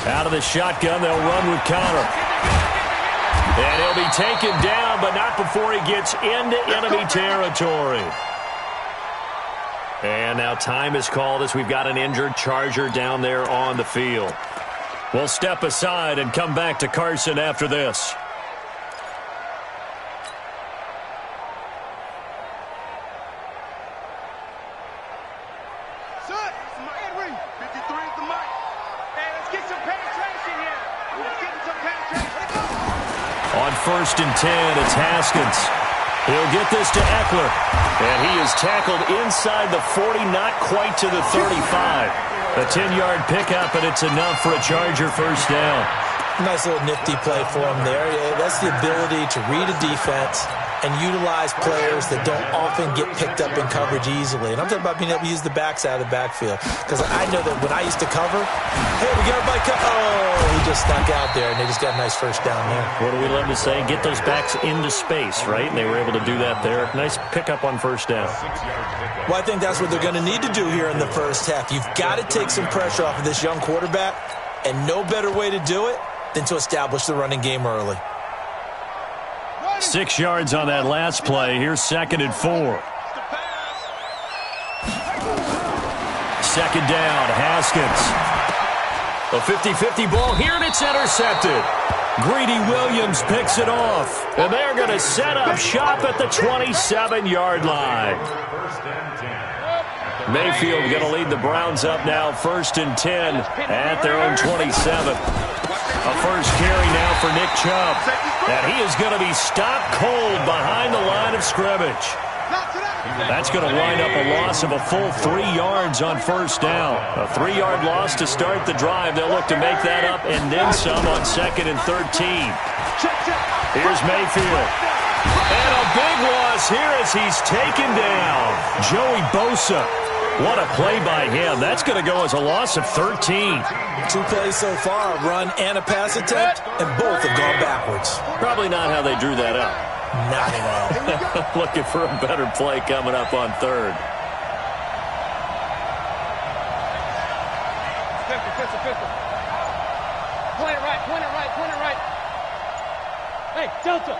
Out of the shotgun, they'll run with Connor. And he'll be taken down, but not before he gets into enemy territory. And now time is called as we've got an injured Charger down there on the field. We'll step aside and come back to Carson after this. On 1st and 10, it's Haskins. He'll get this to Eckler. And he is tackled inside the 40, not quite to the 35. A 10-yard pickup, and it's enough for a Charger first down. Nice little nifty play for him there. Yeah, that's the ability to read a defense and utilize players that don't often get picked up in coverage easily. And I'm talking about being able to use the backside of the backfield. Because I know that when I used to cover, hey, we got everybody he just snuck out there, and they just got a nice first down there. What do we love to say? Get those backs into space, right? And they were able to do that there. Nice pickup on first down. Well, I think that's what they're going to need to do here in the first half. You've got to take some pressure off of this young quarterback, and no better way to do it than to establish the running game early. 6 yards on that last play. Here's 2nd and 4. 2nd down, Haskins. A 50-50 ball here, and it's intercepted. Greedy Williams picks it off. And they're going to set up shop at the 27-yard line. Mayfield going to lead the Browns up now, 1st and 10 at their own 27. A first carry now for Nick Chubb. And he is going to be stopped cold behind the line of scrimmage. That's going to wind up a loss of a full 3 yards on first down. A 3-yard loss to start the drive. They'll look to make that up and then some on 2nd and 13. Here's Mayfield. And a big loss here as he's taken down. Joey Bosa. What a play by him. That's going to go as a loss of 13. 2 plays so far, a run and a pass attempt, and both have gone backwards. Probably not how they drew that up. Not at all. Looking for a better play coming up on 3rd. Point it right. Hey, Delta.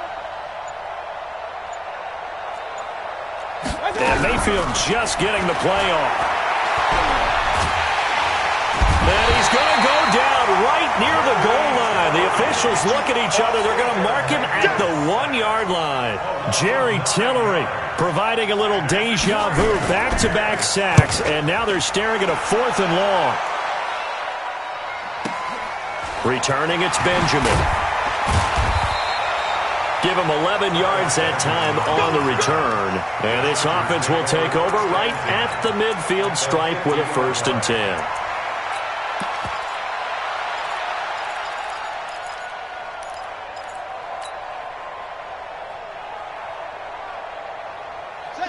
And Mayfield just getting the play off. And he's going to go down right near the goal line. The officials look at each other. They're going to mark him at the 1-yard line. Jerry Tillery providing a little deja vu. Back-to-back sacks. And now they're staring at a 4th and long. Returning, it's Benjamin. Give him 11 yards that time on the return. And this offense will take over right at the midfield stripe with a 1st and 10.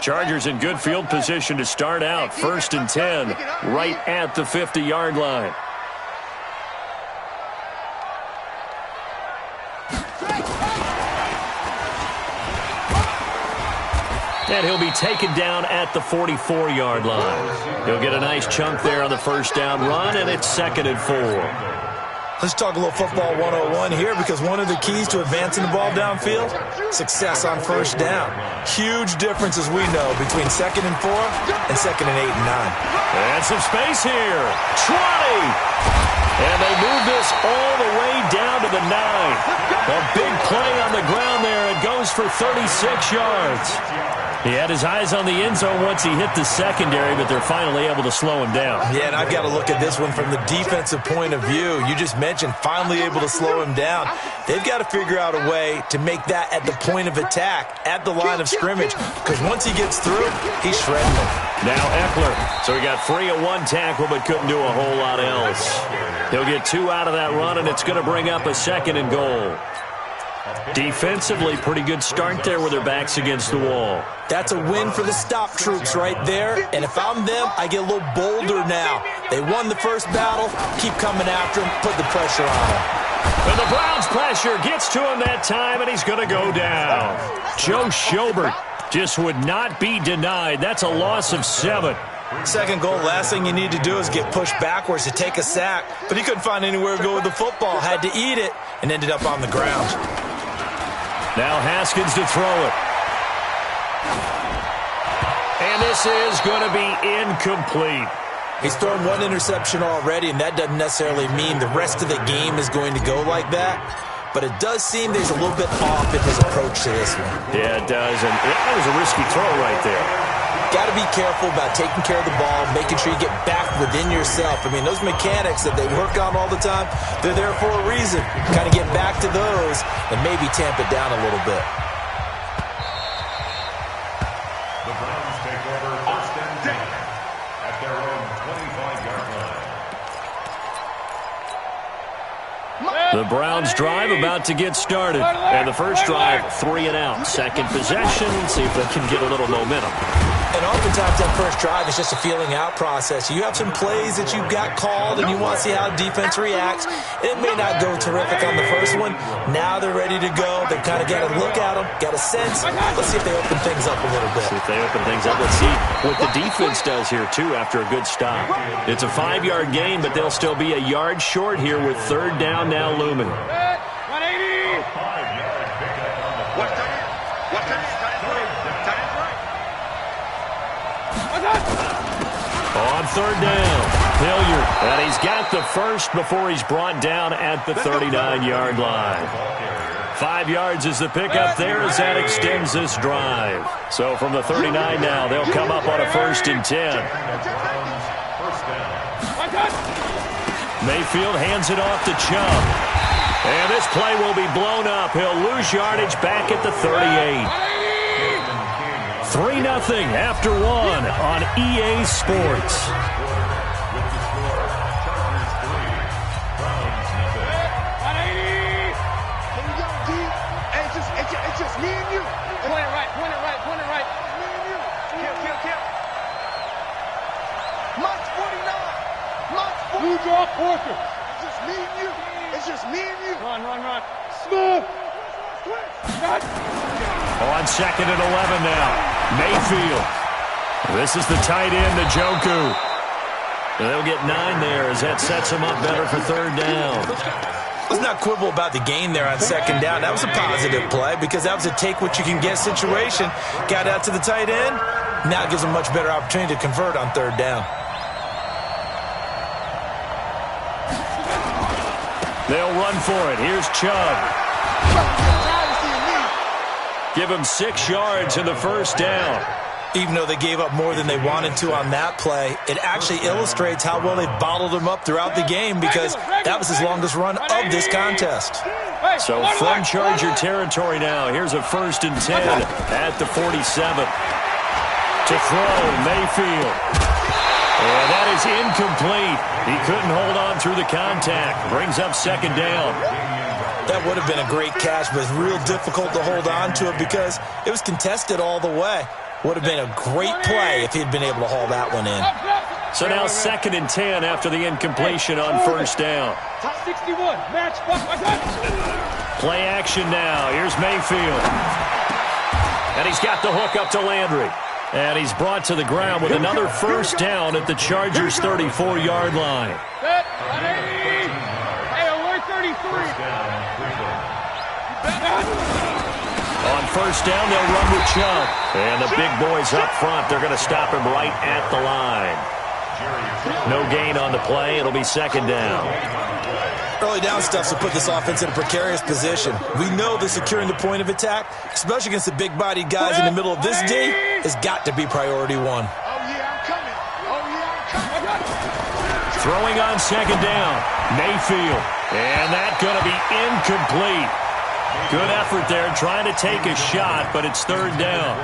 Chargers in good field position to start out. 1st and 10 right at the 50-yard line. And he'll be taken down at the 44-yard line. He'll get a nice chunk there on the first down run, and it's 2nd and 4. Let's talk a little football 101 here, because one of the keys to advancing the ball downfield, success on first down. Huge difference, as we know, between 2nd and 4 and 2nd and 8 and 9. And some space here. 20. And they move this all the way down to the 9. A big play on the ground there. It goes for 36 yards. He had his eyes on the end zone once he hit the secondary, but they're finally able to slow him down. Yeah, and I've got to look at this one from the defensive point of view. You just mentioned finally able to slow him down. They've got to figure out a way to make that at the point of attack, at the line of scrimmage, because once he gets through, he's shredding them. Now Eckler. So he got free of 1 tackle, but couldn't do a whole lot else. He'll get 2 out of that run, and it's going to bring up a 2nd and goal. Defensively, pretty good start there with their backs against the wall. That's a win for the stop troops right there. And if I'm them, I get a little bolder now. They won the first battle. Keep coming after him. Put the pressure on him. And the Browns' pressure gets to him that time, and he's going to go down. Joe Schobert just would not be denied. That's a loss of 7. Second goal, last thing you need to do is get pushed backwards to take a sack. But he couldn't find anywhere to go with the football. Had to eat it and ended up on the ground. Now Haskins to throw it. And this is going to be incomplete. He's thrown one interception already, and that doesn't necessarily mean the rest of the game is going to go like that. But it does seem there's a little bit off in his approach to this one. Yeah, it does. And that was a risky throw right there. Got to be careful about taking care of the ball, making sure you get back within yourself. I mean, those mechanics that they work on all the time, they're there for a reason. Kind of get back to those and maybe tamp it down a little bit. The Browns take over first and 10 at their own 25-yard line. The Browns drive about to get started. And the first drive, 3 and out. Second possession, see if they can get a little momentum. And oftentimes that first drive is just a feeling out process. You have some plays that you've got called and you want to see how defense reacts. It may not go terrific on the first one. Now they're ready to go. They've kind of got to look at them, got a sense. Let's see if they open things up a little bit. See if they open things up. Let's see what the defense does here, too, after a good stop. It's a 5-yard gain, but they'll still be a yard short here with third down now looming. 180. 5-yard pickup on the play. On third down, Hilliard. And he's got the first before he's brought down at the 39-yard line. 5 yards is the pickup there as that extends this drive. So from the 39 now, they'll come up on a first and 10. Mayfield hands it off to Chubb. And this play will be blown up. He'll lose yardage back at the 38. 3-0 after 1 on EA Sports. It's just me and you. Point it right. Me and you. Kill. March 49. Blue draw, Porter. It's just me and you. It's just me and you. Run. Smooth. On second and 11 now. Mayfield. This is the tight end, Njoku. They'll get 9 there as that sets them up better for third down. Let's not quibble about the gain there on second down. That was a positive play because that was a take-what-you-can-get situation. Got out to the tight end. Now it gives them a much better opportunity to convert on third down. They'll run for it. Here's Chubb. Give him 6 yards in the first down. Even though they gave up more than they wanted to on that play, it actually illustrates how well they bottled him up throughout the game because that was his longest run of this contest. So from Charger territory now, here's a first and 10 at the 47. To throw, Mayfield. And that is incomplete. He couldn't hold on through the contact. Brings up second down. That would have been a great catch, but it's real difficult to hold on to it because it was contested all the way. Would have been a great play if he'd been able to haul that one in. So now second and 10 after the incompletion on first down. Top 61. Match. Play action now. Here's Mayfield. And he's got the hook up to Landry. And he's brought to the ground with another first down at the Chargers' 34-yard line. Set. 180. Hey, alert 33. On first down, they'll run with Chubb. And the big boys up front, they're going to stop him right at the line. No gain on the play. It'll be second down. Early down stuff to put this offense in a precarious position. We know that securing the point of attack, especially against the big-bodied guys in the middle of this D, has got to be priority 1. Oh, yeah, I'm coming. Throwing on second down, Mayfield. And that's going to be incomplete. Good effort there, trying to take a shot, but it's third down.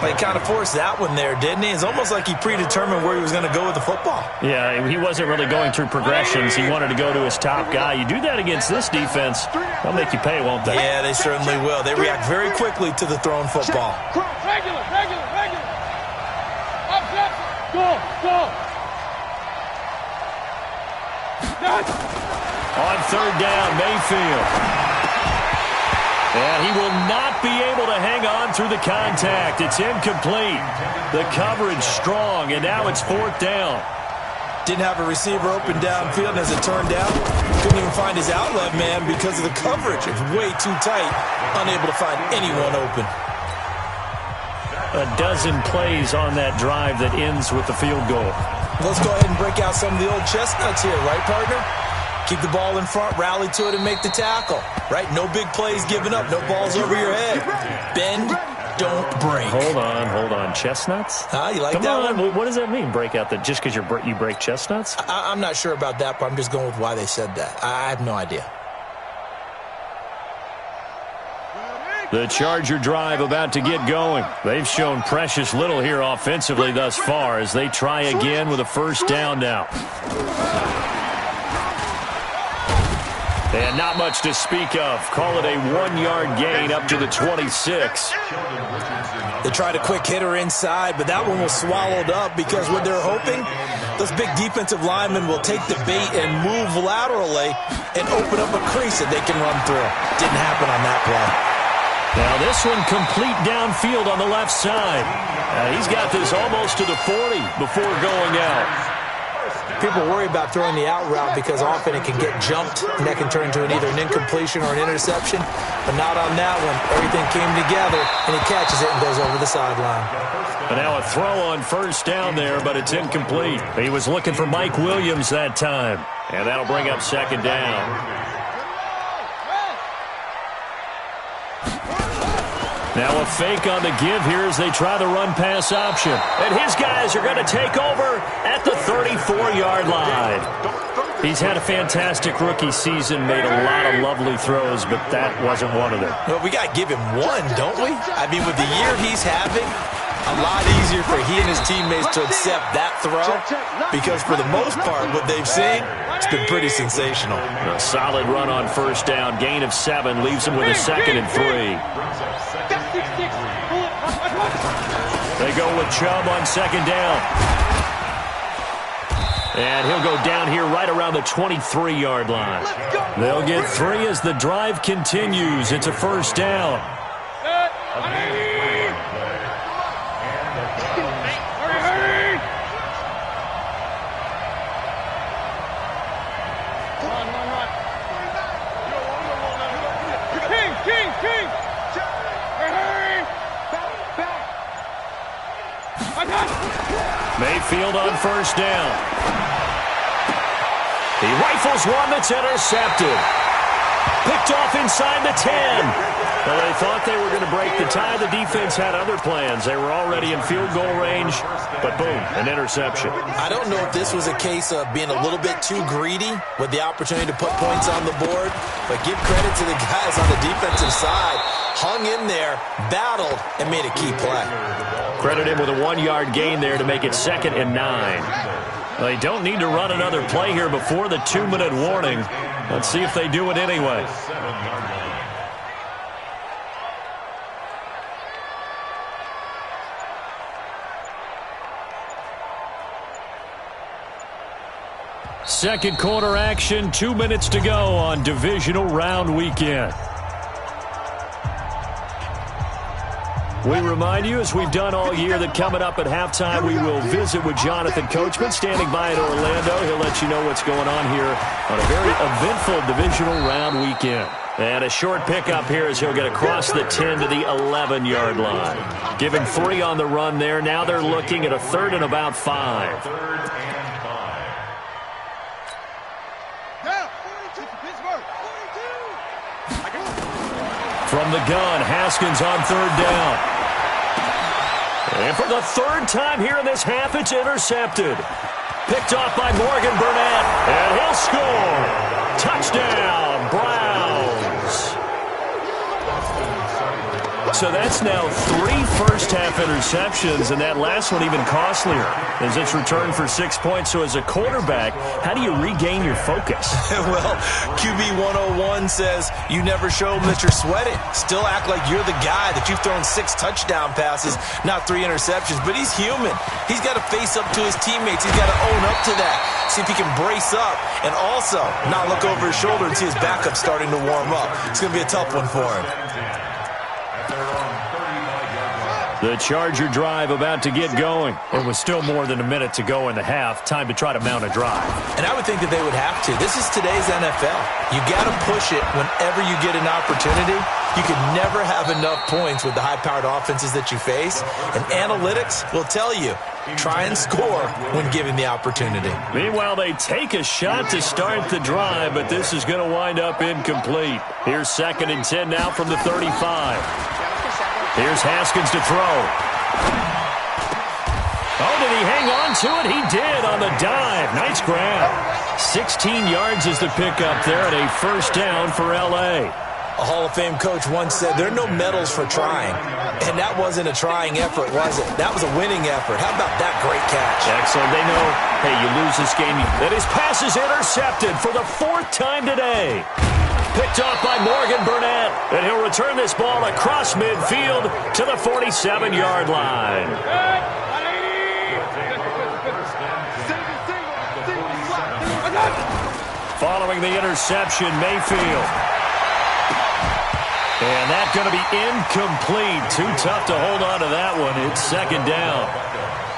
He kind of forced that one there, didn't he? It's almost like he predetermined where he was going to go with the football. Yeah, he wasn't really going through progressions. He wanted to go to his top guy. You do that against this defense, they'll make you pay, won't they? Yeah, they certainly will. They react very quickly to the thrown football. Regular. Up. Go. On third down, Mayfield. And he will not be able to hang on through the contact. It's incomplete. The coverage strong, and now it's 4th down. Didn't have a receiver open downfield, and as it turned out, couldn't even find his outlet man because of the coverage. It's way too tight, unable to find anyone open. A dozen plays on that drive that ends with the field goal. Let's go ahead and break out some of the old chestnuts here, right, partner? Keep the ball in front, rally to it, and make the tackle, right? No big plays given up, no balls over your head. Bend, don't break. Hold on. Chestnuts? You like Come that on. one? What does that mean, break out? Just because you break chestnuts? I'm not sure about that, but I'm just going with why they said that. I have no idea. The Charger drive about to get going. They've shown precious little here offensively thus far as they try again with a 1st down now. And not much to speak of. Call it a 1-yard gain up to the 26. They tried a quick hitter inside, but that one was swallowed up because what they're hoping, those big defensive linemen will take the bait and move laterally and open up a crease that they can run through. Didn't happen on that play. Now this one complete downfield on the left side. He's got this almost to the 40 before going out. People worry about throwing the out route because often it can get jumped, and that can turn into either an incompletion or an interception. But not on that one. Everything came together, and he catches it and goes over the sideline. And now a throw on 1st down there, but it's incomplete. He was looking for Mike Williams that time. And that'll bring up 2nd down. Now a fake on the give here as they try the run-pass option. And his guys are going to take over at the 34-yard line. He's had a fantastic rookie season, made a lot of lovely throws, but that wasn't one of them. Well, we got to give him one, don't we? I mean, with the year he's having, a lot easier for he and his teammates to accept that throw because for the most part, what they've seen, it's been pretty sensational. A solid run on 1st down, gain of 7, leaves him with a 2nd and 3. They go with Chubb on 2nd down. And he'll go down here right around the 23-yard line. They'll get 3 as the drive continues. It's a 1st down. Mayfield on 1st down. He rifles one that's intercepted. Picked off inside the 10. Well, they thought they were going to break the tie. The defense had other plans. They were already in field goal range, but boom, an interception. I don't know if this was a case of being a little bit too greedy with the opportunity to put points on the board, but give credit to the guys on the defensive side. Hung in there, battled, and made a key play. Credit him with a 1-yard gain there to make it 2nd and 9. They don't need to run another play here before the 2-minute warning. Let's see if they do it anyway. Second quarter action, 2 minutes to go on divisional round weekend. We remind you, as we've done all year, that coming up at halftime, we will visit with Jonathan Coachman, standing by in Orlando. He'll let you know what's going on here on a very eventful divisional round weekend. And a short pickup here as he'll get across the 10 to the 11-yard line. Give him 3 on the run there. Now they're looking at a 3rd and about 5. From the gun, Haskins on 3rd down. And for the 3rd time here in this half, it's intercepted. Picked off by Morgan Burnett, and he'll score. Touchdown, Browns. so that's now 3 first-half interceptions, and that last one even costlier as it's returned for 6 points. So as a quarterback, how do you regain your focus? Well, QB 101 says you never show them that you're sweating. Still act like you're the guy, that you've thrown 6 touchdown passes, not 3 interceptions. But he's human. He's got to face up to his teammates. He's got to own up to that. See if he can brace up and also not look over his shoulder and see his backup starting to warm up. It's going to be a tough one for him. The Charger drive about to get going. It was still more than a minute to go in the half. Time to try to mount a drive. And I would think that they would have to. This is today's NFL. You got to push it whenever you get an opportunity. You can never have enough points with the high-powered offenses that you face. And analytics will tell you, try and score when given the opportunity. Meanwhile, they take a shot to start the drive, but this is going to wind up incomplete. Here's 2nd and 10 now from the 35. Here's Haskins to throw. Oh, did he hang on to it? He did on the dive. Nice grab. 16 yards is the pickup there and a first down for L.A. A Hall of Fame coach once said, there are no medals for trying. And that wasn't a trying effort, was it? That was a winning effort. How about that great catch? Excellent. They know, hey, you lose this game. And his pass is intercepted for the 4th time today. Picked off by Morgan Burnett. And he'll return this ball across midfield to the 47-yard line. Following the interception, Mayfield. And that's going to be incomplete. Too tough to hold on to that one. It's 2nd down.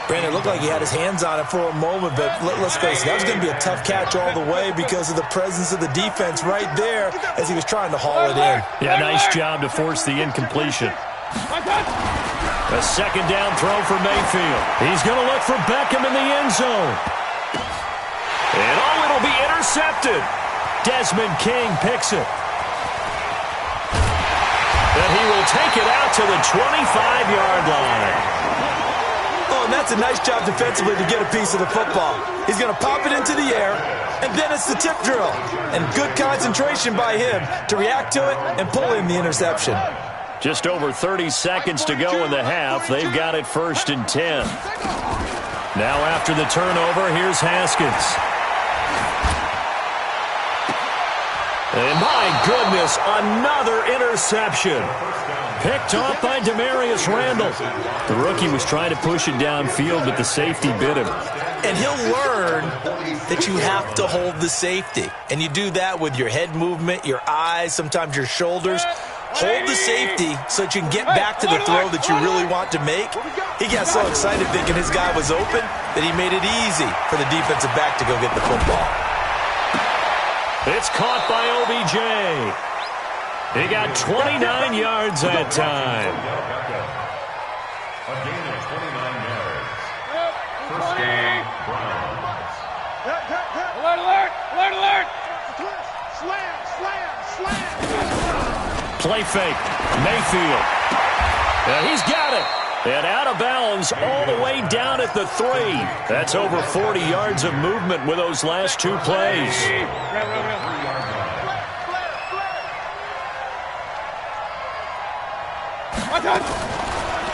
Brandon, it looked like he had his hands on it for a moment, but let's face it, that was going to be a tough catch all the way because of the presence of the defense right there as he was trying to haul it in. Yeah, nice job to force the incompletion. A 2nd down throw for Mayfield. He's going to look for Beckham in the end zone. And it'll be intercepted. Desmond King picks it. And he will take it out to the 25-yard line. Oh, and that's a nice job defensively to get a piece of the football. He's going to pop it into the air, and then it's the tip drill. And good concentration by him to react to it and pull in the interception. Just over 30 seconds to go in the half. They've got it 1st and 10. Now after the turnover, here's Haskins. And my goodness, another interception. Picked off by Demarius Randall. The rookie was trying to push it downfield, but the safety bit him. And he'll learn that you have to hold the safety. And you do that with your head movement, your eyes, sometimes your shoulders. Hold the safety so that you can get back to the throw that you really want to make. He got so excited thinking his guy was open that he made it easy for the defensive back to go get the football. It's caught by OBJ. He got 29 yards that time. A gain of 29 yards. First down, Browns. Alert, alert, alert, alert. Slam, slam, slam. Play fake. Mayfield. He's got it. And out of bounds all the way down at the 3. That's over 40 yards of movement with those last 2 plays.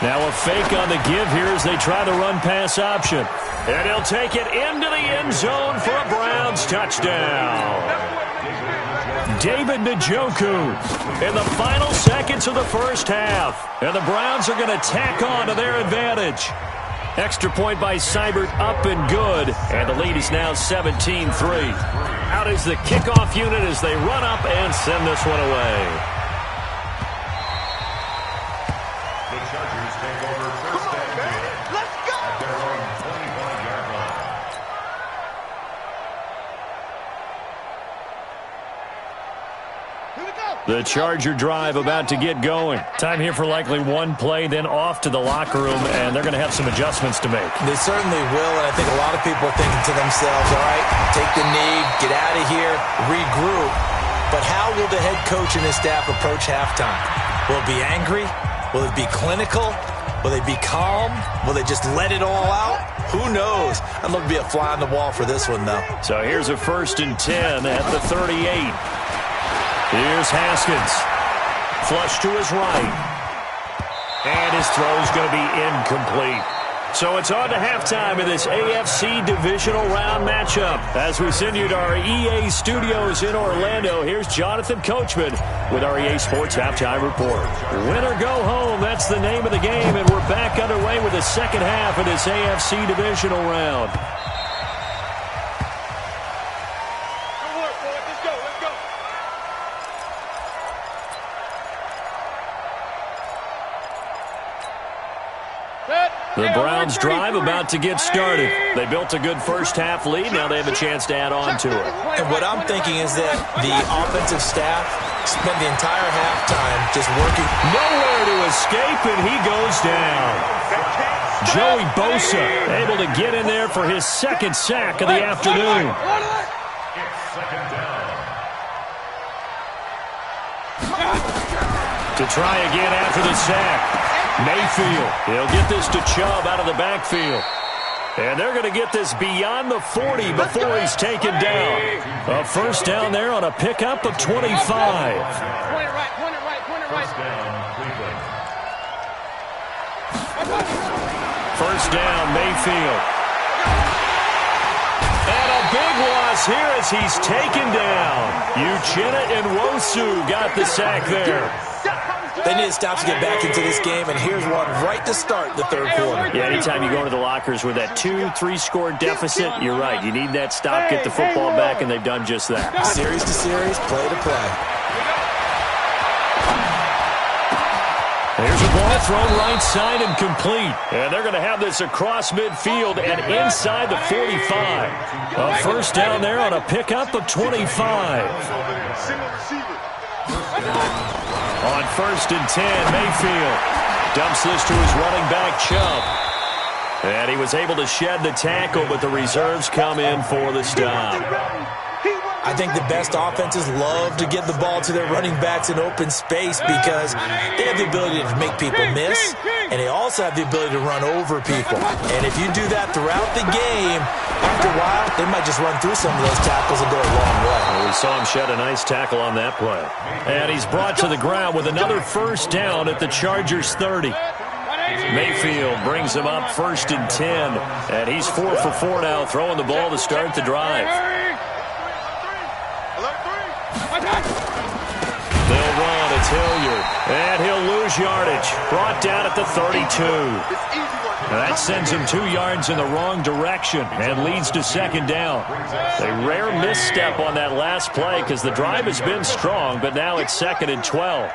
Now a fake on the give here as they try the run-pass option. And he'll take it into the end zone for a Browns touchdown. David Njoku in the final seconds of the first half. And the Browns are going to tack on to their advantage. Extra point by Seibert up and good. And the lead is now 17-3. Out is the kickoff unit as they run up and send this one away. The Chargers take over first and 10. Let's go. At their own 25-yard line. Here we go. The Charger drive about to get going. Time here for likely one play, then off to the locker room, and they're going to have some adjustments to make. They certainly will, and I think a lot of people are thinking to themselves, all right, take the knee, get out of here, regroup. But how will the head coach and his staff approach halftime? Will it be angry? Will it be clinical? Will they be calm? Will they just let it all out? Who knows? I'd love to be a fly on the wall for this one, though. So here's a 1st and 10 at the 38. Here's Haskins. Flush to his right. And his throw's going to be incomplete. So it's on to halftime in this AFC divisional round matchup. As we send you to our EA studios in Orlando, here's Jonathan Coachman with our EA Sports Halftime Report. Win or go home, that's the name of the game, and we're back underway with the second half of this AFC divisional round. The Browns drive about to get started. They built a good first-half lead. Now they have a chance to add on to it. And what I'm thinking is that the offensive staff spent the entire halftime just working. Nowhere to escape, and he goes down. Joey Bosa able to get in there for his second sack of the afternoon. To try again after the sack. Mayfield, he'll get this to Chubb out of the backfield. And they're going to get this beyond the 40 before he's taken down. A first down there on a pickup of 25. Point it right, point it right, point it right. First down, Mayfield. And a big loss here as he's taken down. Uchenna Nwosu got the sack there. They need to stop to get back into this game, and here's one right to start the third quarter. Yeah, anytime you go into the lockers with that 2-3 score deficit, you're right. You need that stop, get the football back, and they've done just that. Series to series, play to play. Here's a ball thrown right side and complete. And they're going to have this across midfield and inside the 45. A first down there on a pickup of 25. On first and 10, Mayfield dumps this to his running back, Chubb. And he was able to shed the tackle, but the reserves come in for the stop. I think the best offenses love to get the ball to their running backs in open space because they have the ability to make people miss, and they also have the ability to run over people. And if you do that throughout the game, after a while, they might just run through some of those tackles and go a long way. We saw him shed a nice tackle on that play. And he's brought to the ground with another first down at the Chargers' 30. Mayfield brings him up first and 10, and he's 4 for 4 now, throwing the ball to start the drive. They'll run. It's Hilliard. And he'll lose yardage. Brought down at the 32. That sends him 2 yards in the wrong direction and leads to second down. A rare misstep on that last play because the drive has been strong, but now it's second and 12.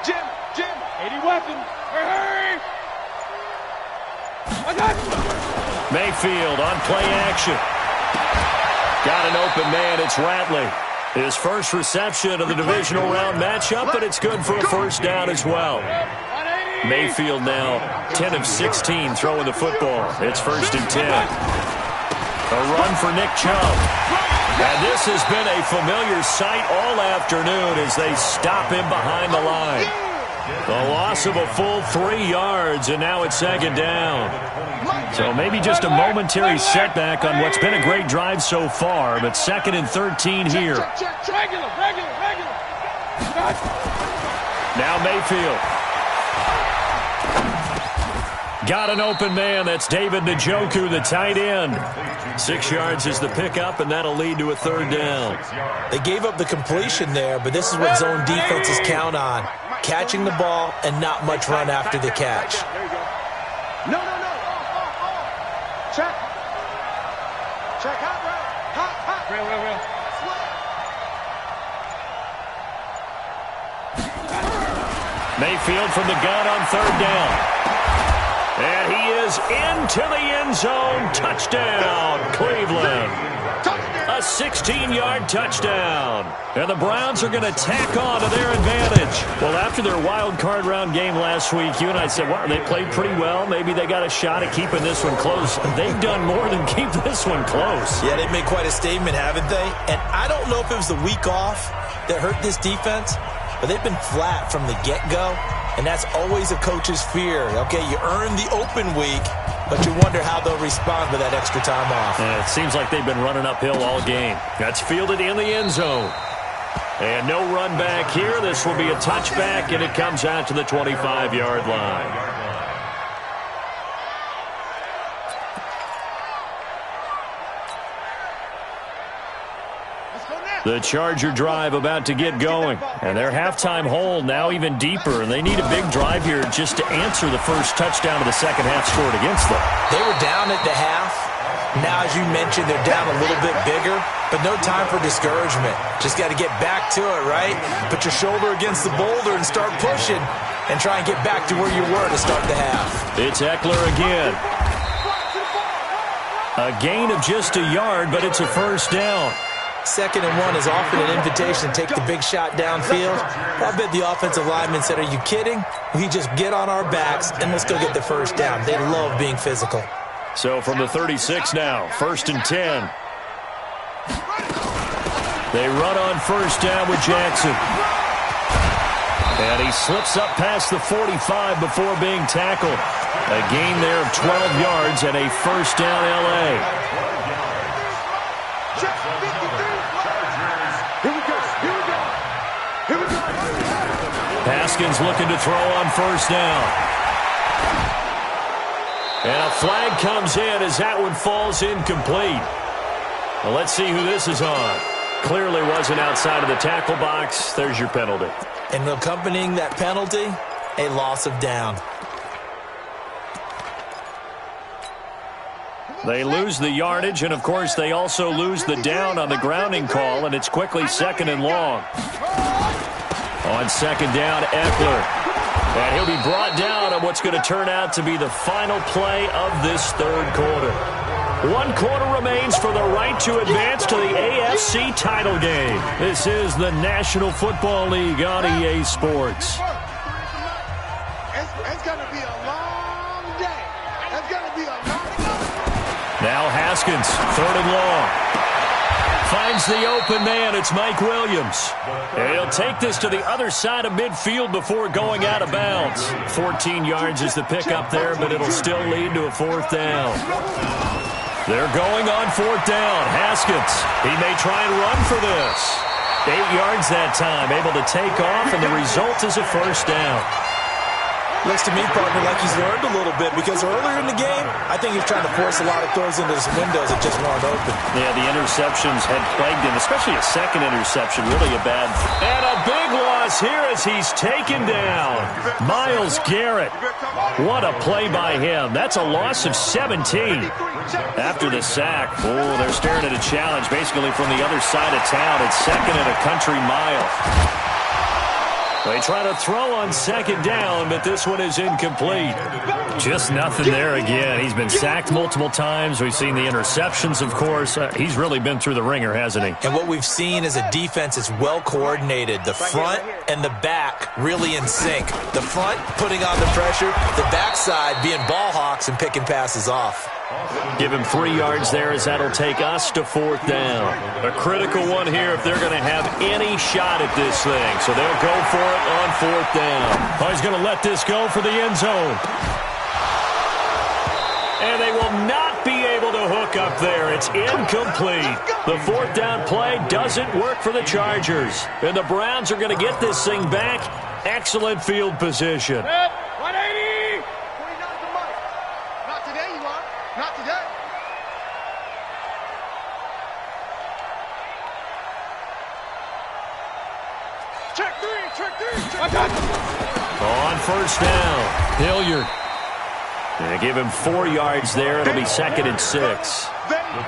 Jim, 80 weapons. Hurry! Mayfield on play action. Got an open man. It's Ratley. His first reception of the divisional round matchup, but it's good for a first down as well. Mayfield now 10 of 16 throwing the football. It's first and 10. A run for Nick Chubb. And this has been a familiar sight all afternoon as they stop him behind the line. The loss of a full 3 yards, and now it's second down. So maybe just a momentary setback on what's been a great drive so far, but second and 13 here. Regular. Now Mayfield. Got an open man. That's David Njoku, the tight end. 6 yards is the pickup, and that'll lead to a third down. They gave up the completion there, but this is what zone defenses count on. Catching the ball and not much run after the catch. No. Check. Hot. Real. Mayfield from the gun on third down. And he is into the end zone. Touchdown, Cleveland. A 16-yard touchdown. And the Browns are going to tack on to their advantage. Well, after their wild card round game last week, you and I said, well, they played pretty well. Maybe they got a shot at keeping this one close. They've done more than keep this one close. Yeah, they've made quite a statement, haven't they? And I don't know if it was the week off that hurt this defense, but they've been flat from the get-go. And that's always a coach's fear. Okay, you earn the open week, but you wonder how they'll respond with that extra time off. It seems like they've been running uphill all game. That's fielded in the end zone. And no run back here. This will be a touchback, and it comes out to the 25-yard line. The Charger drive about to get going. And their halftime hole now even deeper. And they need a big drive here just to answer the first touchdown of the second half scored against them. They were down at the half. Now, as you mentioned, they're down a little bit bigger. But no time for discouragement. Just got to get back to it, right? Put your shoulder against the boulder and start pushing. And try and get back to where you were to start the half. It's Eckler again. A gain of just a yard, but it's a first down. 2nd and 1 is often an invitation to take the big shot downfield. I bet the offensive lineman said, are you kidding? We just get on our backs and let's go get the first down. They love being physical. So from the 36 now, 1st and 10. They run on first down with Jackson. And he slips up past the 45 before being tackled. A gain there of 12 yards and a first down L.A. Haskins looking to throw on first down. And a flag comes in as that one falls incomplete. Well, let's see who this is on. Clearly wasn't outside of the tackle box. There's your penalty. And accompanying that penalty, a loss of down. They lose the yardage, and, of course, they also lose the down on the grounding call, and it's quickly 2nd and long. On 2nd down, Eckler. And he'll be brought down on what's going to turn out to be the final play of this 3rd quarter. 1 quarter remains for the right to advance to the AFC title game. This is the National Football League on EA Sports. It's going to be a long day. It's going to be a long day. Now Haskins, 3rd and long. Finds the open man. It's Mike Williams. And he'll take this to the other side of midfield before going out of bounds. 14 yards is the pickup there, but it'll still lead to a 4th down. They're going on 4th down. Haskins, he may try and run for this. 8 yards that time, able to take off, and the result is a first down. Looks to me, partner, like he's learned a little bit because earlier in the game, I think he was trying to force a lot of throws into some windows that just weren't open. Yeah, the interceptions had plagued him, especially a second interception, really a bad. And a big loss here as he's taken down. Myles Garrett. What a play by him. That's a loss of 17. After the sack, they're staring at a challenge basically from the other side of town. It's 2nd and a country mile. They try to throw on 2nd down, but this one is incomplete. Just nothing there again. He's been sacked multiple times. We've seen the interceptions, of course. He's really been through the ringer, hasn't he? And what we've seen is a defense that's well coordinated. The front and the back really in sync. The front putting on the pressure, the backside being ball hawks and picking passes off. Give him 3 yards there as that'll take us to 4th down. A critical one here if they're going to have any shot at this thing. So they'll go for it on 4th down. Oh, he's going to let this go for the end zone. And they will not be able to hook up there. It's incomplete. The 4th down play doesn't work for the Chargers. And the Browns are going to get this thing back. Excellent field position. 180! Not today, you are. Not today. Check three. On first down, Hilliard. And give him 4 yards there. It'll be 2nd and 6.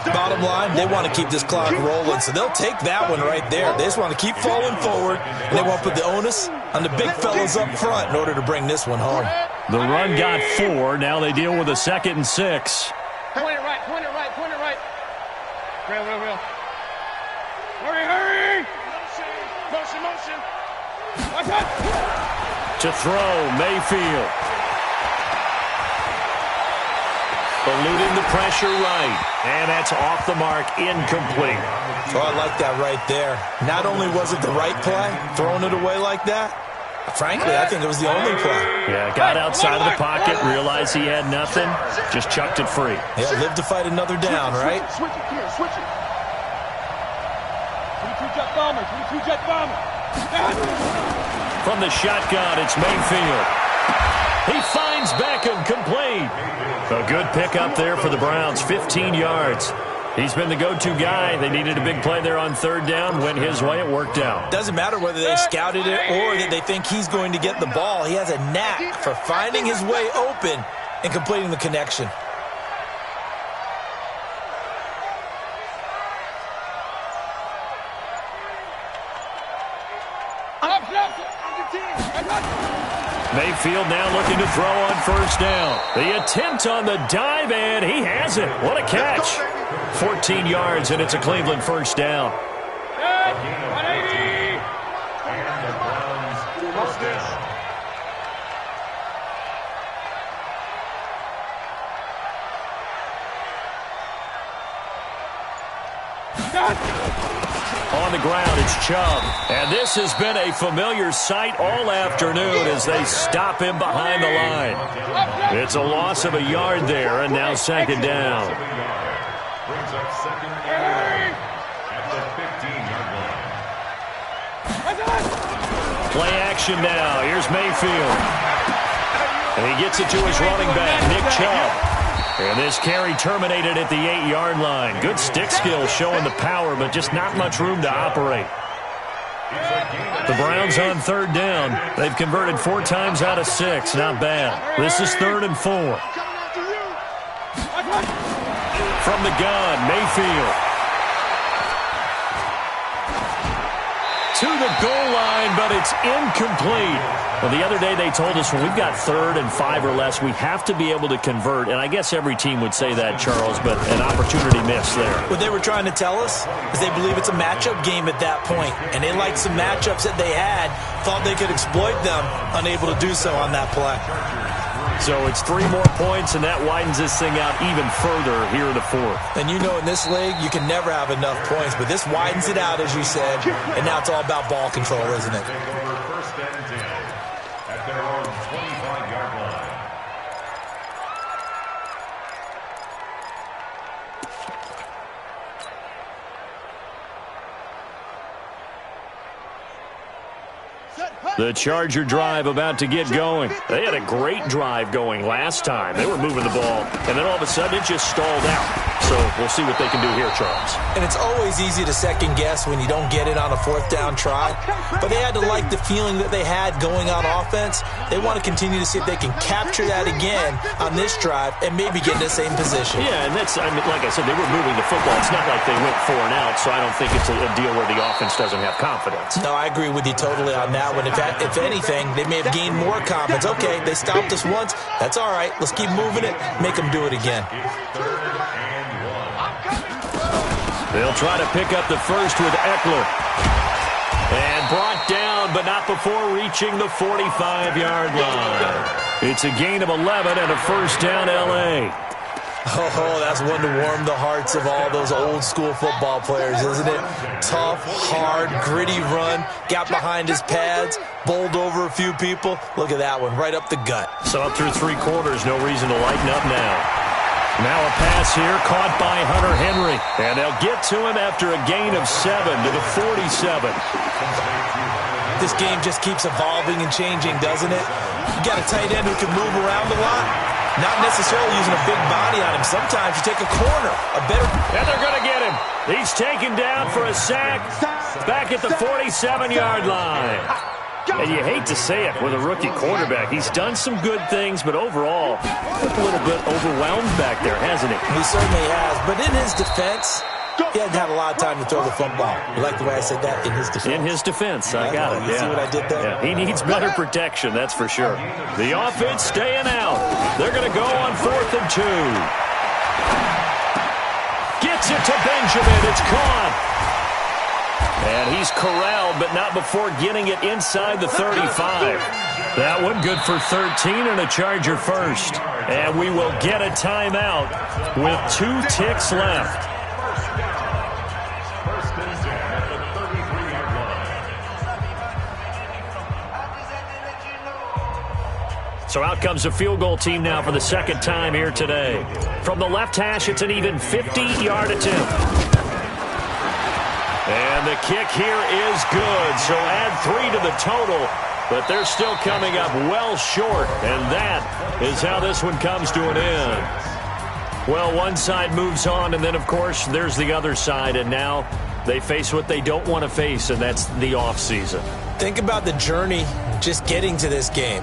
Bottom line, they want to keep this clock rolling, so they'll take that one right there. They just want to keep falling forward, and they want to put the onus on the big fellas up front in order to bring this one home. The run got 4. Now they deal with a 2nd and 6. Point it right. Real. Hurry! Motion. To throw, Mayfield. Eluding the pressure right. And that's off the mark, incomplete. Oh, I like that right there. Not only was it the right play, throwing it away like that, frankly, I think it was the only play. Yeah, got outside of the pocket, realized he had nothing, just chucked it free. Yeah, live to fight another down, right? Switch it. jet bomber. 22 jet bomber. From the shotgun, it's Mayfield. He finds Beckham, complete. A good pickup there for the Browns, 15 yards. He's been the go-to guy. They needed a big play there on third down. Went his way, it worked out. Doesn't matter whether they scouted it or that they think he's going to get the ball. He has a knack for finding his way open and completing the connection. Mayfield now looking to throw on first down. The attempt on the dive, and he has it. What a catch. 14 yards, and it's a Cleveland first down. 180. And the Browns first down. On the ground, it's Chubb. And this has been a familiar sight all afternoon as they stop him behind the line. It's a loss of a yard there, and now second down. Brings up second and 1 at the 15-yard line. Play action now. Here's Mayfield. And he gets it to his running back, Nick Chubb. And this carry terminated at the 8-yard line. Good stick skill showing the power, but just not much room to operate. The Browns on third down. They've converted 4 times out of 6. Not bad. This is 3rd and 4. From the gun, Mayfield. To the goal line, but it's incomplete. Well, the other day they told us when we've got 3rd and 5 or less, we have to be able to convert. And I guess every team would say that, Charles, but an opportunity missed there. What they were trying to tell us is they believe it's a matchup game at that point. And they liked some matchups that they had, thought they could exploit them, unable to do so on that play. So it's 3 more points, and that widens this thing out even further here in the 4th. And you know in this league, you can never have enough points, but this widens it out, as you said, and now it's all about ball control, isn't it? Take over first and 10 at their own 25-yard line. The Charger drive about to get going. They had a great drive going last time. They were moving the ball, and then all of a sudden it just stalled out. So we'll see what they can do here, Charles. And it's always easy to second guess when you don't get it on a 4th down try. But they had to like the feeling that they had going on offense. They want to continue to see if they can capture that again on this drive and maybe get in the same position. Yeah, and that's, I mean, like I said, they were moving the football. It's not like they went 4 and out, so I don't think it's a deal where the offense doesn't have confidence. No, I agree with you totally on that one. If anything, they may have gained more confidence. Okay, they stopped us once. That's all right. Let's keep moving it. Make them do it again. They'll try to pick up the first with Eckler. And brought down, but not before reaching the 45-yard line. It's a gain of 11 and a first down, L.A. Oh, that's one to warm the hearts of all those old-school football players, isn't it? Tough, hard, gritty run, got behind his pads, bowled over a few people. Look at that one, right up the gut. So up through 3 quarters, no reason to lighten up now. Now a pass here, caught by Hunter Henry. And they'll get to him after a gain of 7 to the 47. This game just keeps evolving and changing, doesn't it? You got a tight end who can move around a lot. Not necessarily using a big body on him. Sometimes you take a corner, a better... And they're going to get him. He's taken down for a sack back at the 47-yard line. And you hate to say it with a rookie quarterback. He's done some good things, but overall, a little bit overwhelmed back there, hasn't he? He certainly has. But in his defense, he hasn't had a lot of time to throw the football. You like the way I said that? In his defense. In his defense, I got it. You see what I did there? Yeah, he needs better protection, that's for sure. The offense staying out. They're going to go on 4th and 2. Gets it to Benjamin. It's caught. And he's corralled, but not before getting it inside the 35. That one good for 13 and a Charger first. And we will get a timeout with 2 ticks left. First and 10 at the 33-yard line. So out comes the field goal team now for the second time here today. From the left hash, it's an even 50-yard attempt. And the kick here is good, so add 3 to the total, but they're still coming up well short, and that is how this one comes to an end. Well, one side moves on, and then, of course, there's the other side, and now they face what they don't want to face, and that's the offseason. Think about the journey just getting to this game.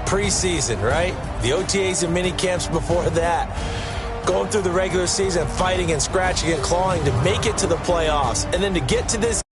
Preseason, right? The OTAs and mini camps before that. Going through the regular season, fighting and scratching and clawing to make it to the playoffs. And then to get to this